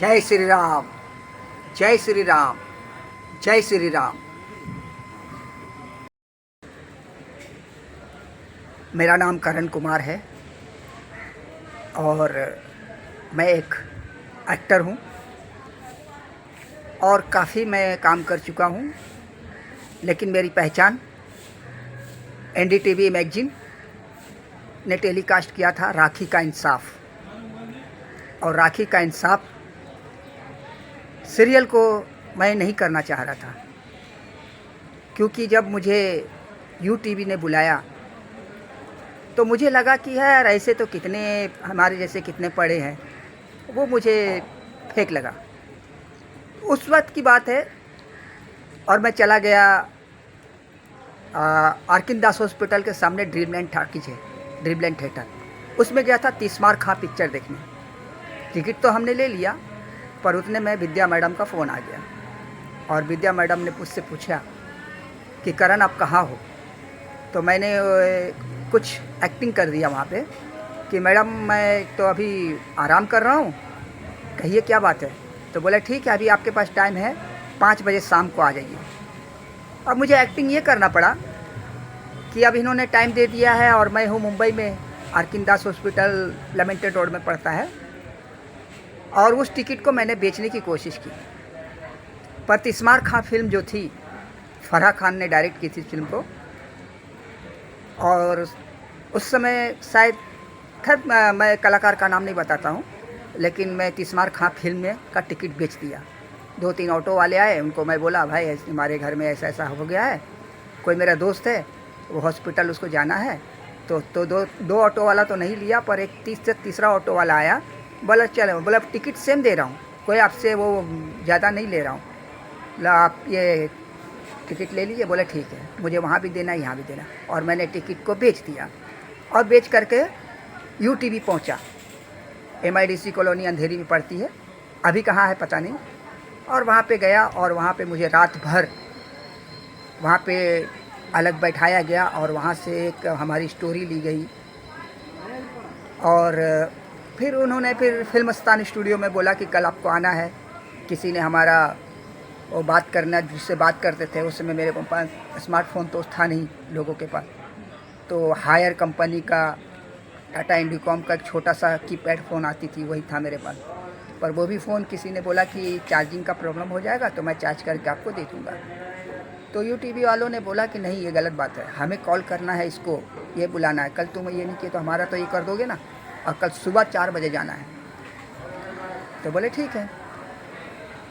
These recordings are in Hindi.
जय श्री राम, जय श्री राम, जय श्री राम। मेरा नाम करण कुमार है और मैं एक एक्टर हूँ और काफ़ी मैं काम कर चुका हूँ, लेकिन मेरी पहचान एनडीटीवी मैगजीन ने टेलीकास्ट किया था राखी का इंसाफ। और राखी का इंसाफ सीरियल को मैं नहीं करना चाह रहा था, क्योंकि जब मुझे यूटीवी ने बुलाया तो मुझे लगा कि यार ऐसे तो कितने हमारे जैसे कितने पढ़े हैं, वो मुझे फेक लगा। उस वक्त की बात है और मैं चला गया आर्किन दास हॉस्पिटल के सामने ड्रीमलैंड टाकीज है, ड्रीमलैंड थिएटर, उसमें गया था तीस्मार खां पिक्चर देखने। टिकट तो हमने ले लिया, पर उतने में विद्या मैडम का फ़ोन आ गया और विद्या मैडम ने मुझसे पूछा कि करण आप कहाँ हो। तो मैंने कुछ एक्टिंग कर दिया वहाँ पे कि मैडम मैं तो अभी आराम कर रहा हूँ, कहिए क्या बात है। तो बोले ठीक है, अभी आपके पास टाइम है, 5 बजे शाम को आ जाइए। अब मुझे एक्टिंग ये करना पड़ा कि अब इन्होंने टाइम दे दिया है और मैं हूँ मुंबई में, आर्किन दास हॉस्पिटल लेमेंटेड रोड में पड़ता है, और उस टिकट को मैंने बेचने की कोशिश की। पर तीस्मार खां फिल्म जो थी, फराह खान ने डायरेक्ट की थी फिल्म को, और उस समय शायद खैर मैं कलाकार का नाम नहीं बताता हूँ, लेकिन मैं तीस्मार खां फिल्म में का टिकट बेच दिया। 2-3 ऑटो वाले आए, उनको मैं बोला भाई हमारे घर में ऐसा ऐसा हो गया है, कोई मेरा दोस्त है वो हॉस्पिटल उसको जाना है। तो दो ऑटो वाला तो नहीं लिया, पर एक तीसरा ऑटो वाला आया, बोला चलो, बोला टिकट सेम दे रहा हूँ, कोई आपसे वो ज़्यादा नहीं ले रहा हूँ, बोला आप ये टिकट ले लीजिए। बोले ठीक है, मुझे वहाँ भी देना यहाँ भी देना, और मैंने टिकट को बेच दिया और बेच करके यूटीवी पहुँचा। MIDC कॉलोनी अंधेरी में पड़ती है, अभी कहाँ है पता नहीं। और वहाँ पे गया और वहाँ पे मुझे रात भर वहाँ पे अलग बैठाया गया और वहाँ से एक हमारी स्टोरी ली गई। और फिर उन्होंने फिल्मस्तान स्टूडियो में बोला कि कल आपको आना है। किसी ने हमारा वो बात करना, जिससे बात करते थे, उस समय मेरे पास स्मार्टफोन तो था नहीं लोगों के पास, तो हायर कंपनी का टाटा इंडिकॉम का एक छोटा सा कीपैड फ़ोन आती थी, वही था मेरे पास। पर वो भी फ़ोन किसी ने बोला कि चार्जिंग का प्रॉब्लम हो जाएगा तो मैं चार्ज करके आपको दे दूँगा। तो यूटीवी वालों ने बोला कि नहीं, ये गलत बात है, हमें कॉल करना है, इसको ये बुलाना है, कल तुम ये नहीं किए तो हमारा तो ये कर दोगे ना, और कल सुबह 4 बजे जाना है। तो बोले ठीक है,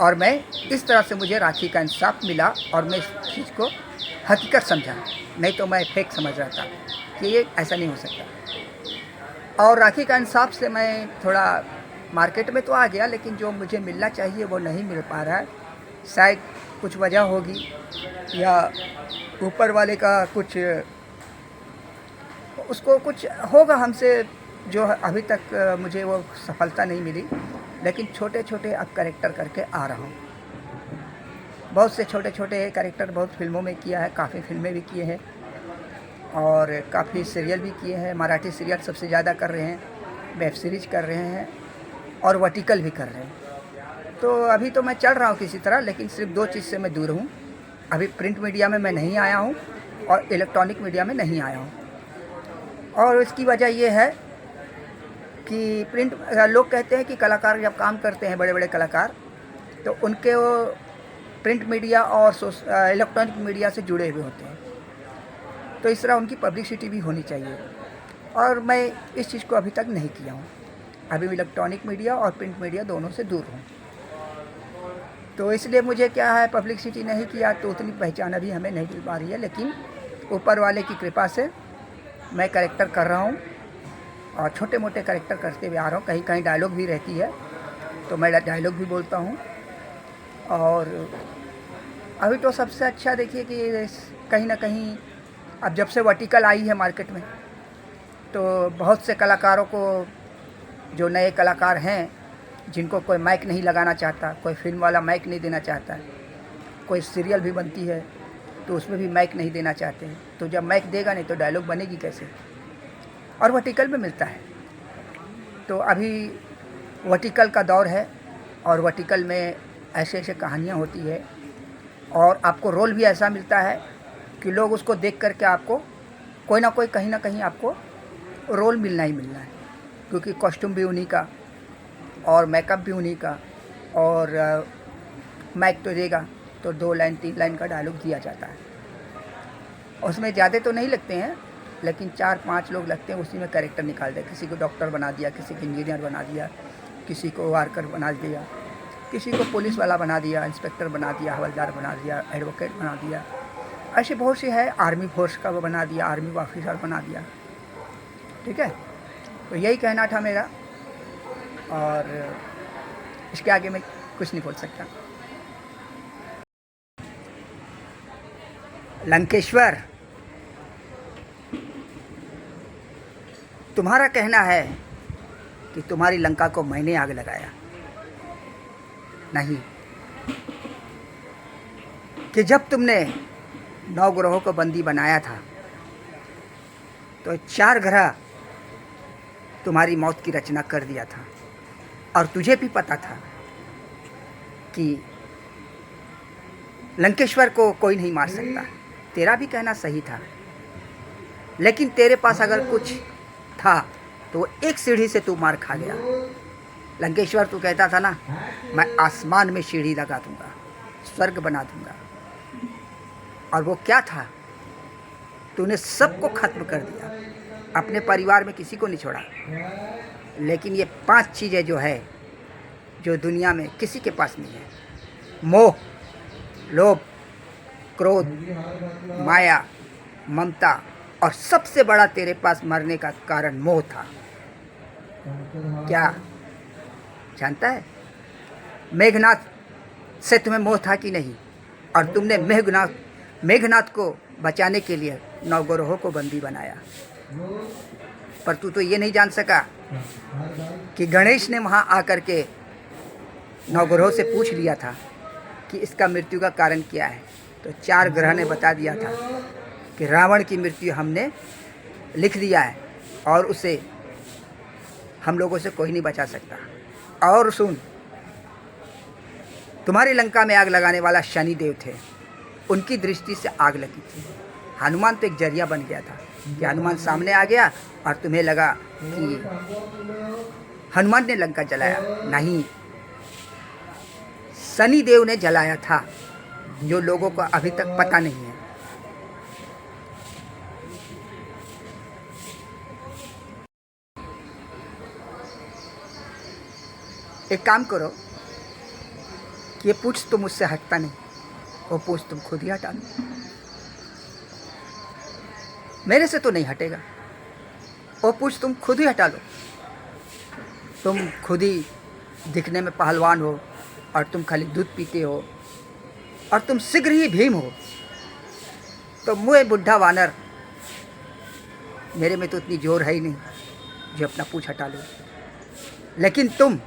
और मैं इस तरह से मुझे राखी का इंसाफ मिला और मैं इस चीज़ को हकीकत समझा, नहीं तो मैं फेक समझ रहा था कि ये ऐसा नहीं हो सकता। और राखी का इंसाफ से मैं थोड़ा मार्केट में तो आ गया, लेकिन जो मुझे मिलना चाहिए वो नहीं मिल पा रहा है। शायद कुछ वजह होगी या ऊपर वाले का कुछ, उसको कुछ होगा हमसे, जो अभी तक मुझे वो सफलता नहीं मिली। लेकिन छोटे छोटे अब कैरेक्टर करके आ रहा हूँ, बहुत से छोटे छोटे कैरेक्टर बहुत फिल्मों में किया है, काफ़ी फिल्में भी किए हैं और काफ़ी सीरियल भी किए हैं। मराठी सीरियल सबसे ज़्यादा कर रहे हैं, वेब सीरीज कर रहे हैं और वर्टिकल भी कर रहे हैं। तो अभी तो मैं चल रहा हूँ किसी तरह, लेकिन सिर्फ 2 चीज़ से मैं दूर हूँ। अभी प्रिंट मीडिया में मैं नहीं आया हूँ और इलेक्ट्रॉनिक मीडिया में नहीं आया हूँ, और इसकी वजह ये है कि प्रिंट, लोग कहते हैं कि कलाकार जब काम करते हैं, बड़े बड़े कलाकार, तो उनके वो प्रिंट मीडिया और इलेक्ट्रॉनिक मीडिया से जुड़े हुए होते हैं, तो इस तरह उनकी पब्लिसिटी भी होनी चाहिए, और मैं इस चीज़ को अभी तक नहीं किया हूँ। अभी इलेक्ट्रॉनिक मीडिया और प्रिंट मीडिया दोनों से दूर हूँ, तो इसलिए मुझे क्या है, पब्लिसिटी नहीं किया तो उतनी पहचान अभी हमें नहीं मिल पा रही है। लेकिन ऊपर वाले की कृपा से मैं कैरेक्टर कर रहा हूँ और छोटे मोटे कैरेक्टर करते हुए आ रहा हूँ। कहीं कहीं डायलॉग भी रहती है तो मैं डायलॉग भी बोलता हूँ। और अभी तो सबसे अच्छा देखिए कि कहीं ना कहीं अब जब से वर्टिकल आई है मार्केट में, तो बहुत से कलाकारों को, जो नए कलाकार हैं, जिनको कोई माइक नहीं लगाना चाहता, कोई फिल्म वाला माइक नहीं देना चाहता, कोई सीरियल भी बनती है तो उसमें भी माइक नहीं देना चाहते हैं, तो जब माइक देगा नहीं तो डायलॉग बनेगी कैसे, और वर्टिकल में मिलता है। तो अभी वर्टिकल का दौर है और वर्टिकल में ऐसे ऐसे कहानियाँ होती है, और आपको रोल भी ऐसा मिलता है कि लोग उसको देख करके आपको कोई ना कोई कहीं ना कहीं आपको रोल मिलना ही मिलना है, क्योंकि कॉस्ट्यूम भी उन्हीं का और मेकअप भी उन्हीं का, और माइक तो देगा तो 2 लाइन 3 लाइन का डायलॉग दिया जाता है। उसमें ज़्यादा तो नहीं लगते हैं, लेकिन 4-5 लोग लगते हैं, उसी में कैरेक्टर निकाल दे। किसी को डॉक्टर बना दिया, किसी को इंजीनियर बना दिया, किसी को वार्कर बना दिया, किसी को पुलिस वाला बना दिया, इंस्पेक्टर बना दिया, हवलदार बना दिया, एडवोकेट बना दिया, ऐसे बहुत से है। आर्मी फोर्स का वो बना दिया, आर्मी ऑफिसर बना दिया। ठीक है, तो यही कहना था मेरा, और इसके आगे मैं कुछ नहीं बोल सकता। लंकेश्वर, तुम्हारा कहना है कि तुम्हारी लंका को मैंने आग लगाया, नहीं, कि जब तुमने 9 ग्रहों को बंदी बनाया था तो 4 ग्रह तुम्हारी मौत की रचना कर दिया था, और तुझे भी पता था कि लंकेश्वर को कोई नहीं मार सकता। तेरा भी कहना सही था, लेकिन तेरे पास अगर कुछ था तो एक सीढ़ी से तू मार खा गया। लंकेश्वर तू कहता था ना, मैं आसमान में सीढ़ी लगा दूंगा, स्वर्ग बना दूंगा, और वो क्या था? तूने सबको खत्म कर दिया, अपने परिवार में किसी को नहीं छोड़ा। लेकिन ये 5 चीज़ें जो है, जो दुनिया में किसी के पास नहीं है, मोह, लोभ, क्रोध, माया, ममता, और सबसे बड़ा तेरे पास मरने का कारण मोह था। क्या जानता है? मेघनाथ से तुम्हें मोह था कि नहीं? और तुमने मेघनाथ को बचाने के लिए 9 ग्रहों को बंदी बनाया, पर तू तो ये नहीं जान सका कि गणेश ने वहाँ आकर के 9 ग्रहों से पूछ लिया था कि इसका मृत्यु का कारण क्या है। तो 4 ग्रह ने बता दिया था कि रावण की मृत्यु हमने लिख दिया है, और उसे हम लोगों से कोई नहीं बचा सकता। और सुन, तुम्हारी लंका में आग लगाने वाला शनि देव थे, उनकी दृष्टि से आग लगी थी। हनुमान तो एक जरिया बन गया था कि हनुमान सामने आ गया और तुम्हें लगा कि हनुमान ने लंका जलाया। नहीं, शनि देव ने जलाया था, जो लोगों को अभी तक पता नहीं है। एक काम करो कि ये पूछ तो मुझसे हटता नहीं, वो पूछ तुम खुद ही हटा लो। मेरे से तो नहीं हटेगा, वो पूछ तुम खुद ही हटा लो। तुम खुद ही दिखने में पहलवान हो, और तुम खाली दूध पीते हो, और तुम शीघ्र ही भीम हो, तो मुझे बुढ़ा वानर, मेरे में तो इतनी जोर है ही नहीं जो अपना पूछ हटा लो। लेकिन तुम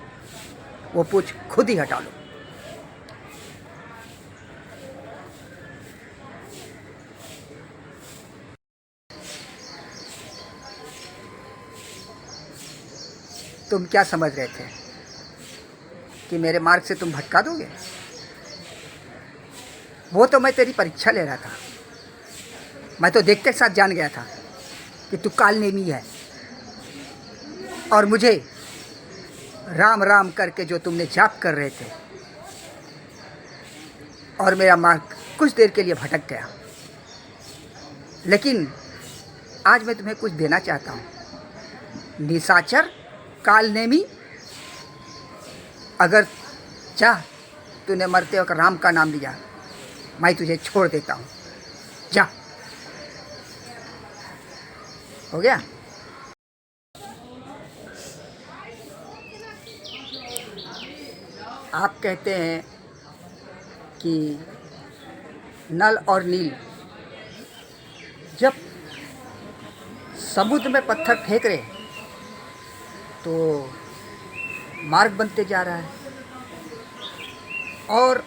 वो पूछ खुद ही हटा लो। तुम क्या समझ रहे थे कि मेरे मार्ग से तुम भटका दोगे? वो तो मैं तेरी परीक्षा ले रहा था। मैं तो देखते साथ जान गया था कि तू कालनेमी है, और मुझे राम राम करके जो तुमने जाप कर रहे थे, और मेरा मार्ग कुछ देर के लिए भटक गया। लेकिन आज मैं तुम्हें कुछ देना चाहता हूँ। निशाचर, कालनेमी, अगर चाह तूने मरते वक्त राम का नाम लिया, मैं तुझे छोड़ देता हूँ। जा, हो गया। आप कहते हैं कि नल और नील जब समुद्र में पत्थर फेंक रहे तो मार्ग बनते जा रहा है, और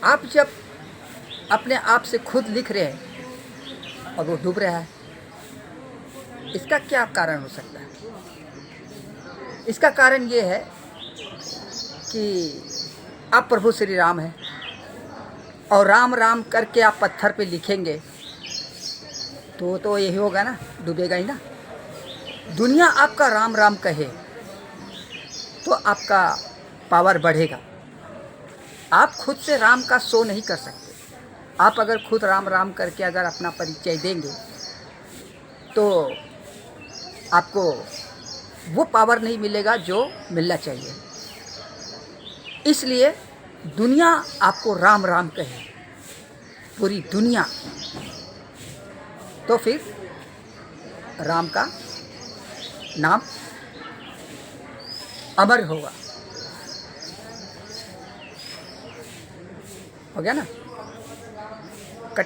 आप जब अपने आप से खुद लिख रहे हैं और वो डूब रहा है, इसका क्या कारण हो सकता है? इसका कारण ये है कि आप प्रभु श्री राम हैं और राम राम करके आप पत्थर पे लिखेंगे तो यही होगा ना, डूबेगा ही ना। दुनिया आपका राम राम कहे तो आपका पावर बढ़ेगा। आप खुद से राम का शो नहीं कर सकते। आप अगर खुद राम राम करके अगर अपना परिचय देंगे तो आपको वो पावर नहीं मिलेगा जो मिलना चाहिए। इसलिए दुनिया आपको राम राम कहे, पूरी दुनिया, तो फिर राम का नाम अमर होगा। हो गया ना।